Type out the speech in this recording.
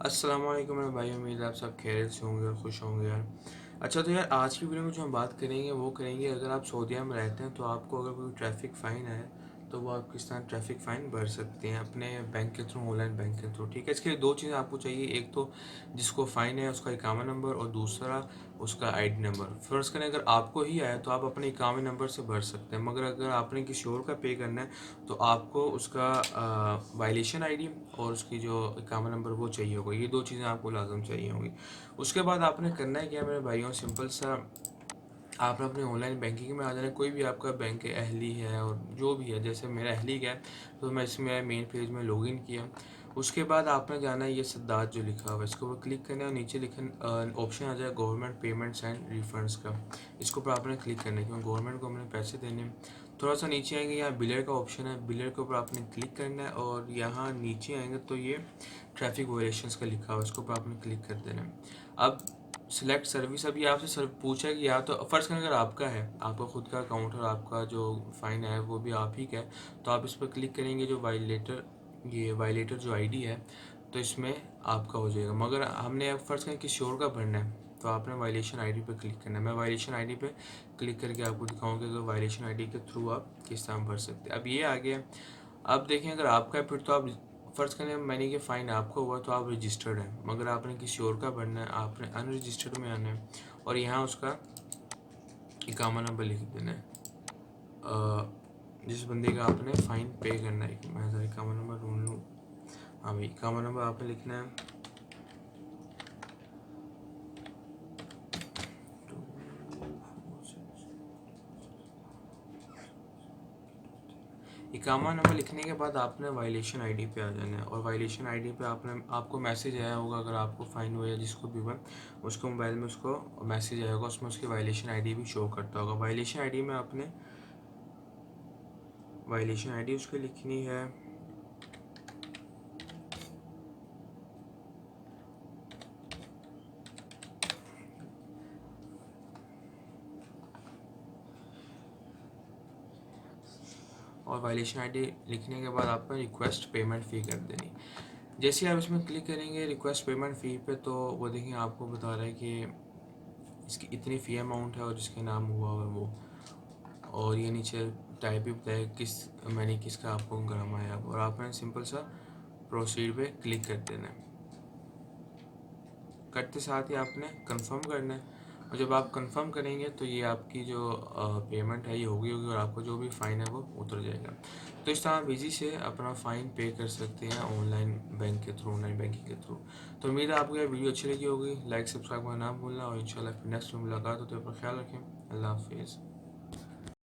अस्सलाम वालेकुम मेरे भाई, उम्मीद है आप सब खैरियत से होंगे और खुश होंगे यार। अच्छा तो यार आज की वीडियो में जो हम बात करेंगे वो करेंगे, अगर आप सऊदीया में रहते हैं तो आपको अगर कोई ट्रैफिक फ़ाइन है तो वो आप किस तरह ट्रैफिक फ़ाइन भर सकते हैं अपने बैंक के थ्रू, ऑनलाइन बैंक के थ्रू। ठीक है, इसके लिए दो चीज़ें आपको चाहिए, एक तो जिसको फ़ाइन है उसका इकामा नंबर और दूसरा उसका आईडी नंबर। फ़र्ज़ करें अगर आपको ही आया तो आप अपने इकामे नंबर से भर सकते हैं, मगर अगर आपने किसी और का पे करना है तो आपको उसका वायलेशन आईडी और उसकी जो इकामा नंबर वो चाहिए होगा। ये दो चीज़ें आपको लाजम चाहिए होंगी। उसके बाद आपने करना है क्या मेरे भाइयों, सिंपल सा आपने अपने ऑनलाइन बैंकिंग में आ जाना है। कोई भी आपका बैंक अहली है और जो भी है, जैसे मेरा अहली का है तो मैं इसमें मेन पेज में लॉगिन किया। उसके बाद आपने जाना है ये सद्दात जो लिखा हुआ है इसको ऊपर क्लिक करना है और नीचे लिखन ऑप्शन आ जाए गवर्नमेंट पेमेंट्स एंड रिफंड्स का। इसके ऊपर आपने क्लिक करना है क्योंकि गवर्नमेंट को हमने पैसे देने हैं। थोड़ा सा नीचे आएंगे, यहाँ बिलर का ऑप्शन है, बिलर के ऊपर आपने क्लिक करना है और यहाँ नीचे आएंगे तो ये ट्रैफिक वायलेशंस का लिखा हुआ है, इसके ऊपर आपने क्लिक कर देना है। अब सिलेक्ट सर्विस, अभी आपसे सर पूछा है कि या तो फ़र्ज़ करें अगर आपका है, आपका खुद का अकाउंट और आपका जो फ़ाइन है वो भी आप ही का है, तो आप इस पर क्लिक करेंगे जो वायलेटर जो आईडी है तो इसमें आपका हो जाएगा। मगर हमने अब फ़र्ज़ करें किसी और का भरना है तो आपने वायलेशन आईडी पे क्लिक करना है। मैं वायलेशन आईडी पे क्लिक करके आपको दिखाऊंगा कि वायलेशन आईडी के थ्रू आप किस तरह भर सकते हैं। अब ये आ गया। अब देखें अगर आपका है फिर तो आप फ़र्ज़ करें मैंने कि फ़ाइन आपका हुआ तो आप रजिस्टर्ड हैं, मगर आपने किसी और का भरना है, आपने अनरजिस्टर्ड में आना है और यहाँ उसका इकामा नंबर लिख देना है। जिस बंदे का आपने फ़ाइन पे करना है, मैं ज़रा इकामा नंबर ढूंढ लूँ। हाँ भाई, इकामा नंबर आपने लिखना है इकामा नंबर लिखने के बाद आपने वायलेशन आईडी पे आ जाना है और वायलेशन आईडी पे आपको मैसेज आया होगा, अगर आपको फ़ाइन हुआ या जिसको भी हुआ उसको मोबाइल में उसको मैसेज आया होगा, उसमें उसकी वायलेशन आईडी भी शो करता होगा। वायलेशन आईडी में आपने वायलेशन आईडी उसकी लिखनी है और वायलेशन आईडी लिखने के बाद आपको रिक्वेस्ट पेमेंट फ़ी कर देनी। जैसे आप इसमें क्लिक करेंगे रिक्वेस्ट पेमेंट फ़ी पे तो वो देखेंगे आपको बता रहा है कि इसकी इतनी फ़ी अमाउंट है और जिसके नाम हुआ है वो, और ये नीचे टाइप भी बताया किस मैंने किसका आपको कराना है और आपने सिंपल सा प्रोसीड पे क्लिक कर देना है। करते साथ ही आपने कंफर्म करना है और जब आप कंफर्म करेंगे तो ये आपकी जो पेमेंट है ये होगी और आपको जो भी फ़ाइन है वो उतर जाएगा। तो इस तरह आप ईज़ी से अपना फ़ाइन पे कर सकते हैं ऑनलाइन बैंक के थ्रू, ऑनलाइन बैंकिंग के थ्रू। तो उम्मीद है आपको यह वीडियो अच्छी लगी होगी। लाइक सब्सक्राइब करना ना भूलना और इंशाल्लाह फिर नेक्स्ट में मुलाकात हो, तो अपना ख्याल रखें। अल्लाह हाफिज़।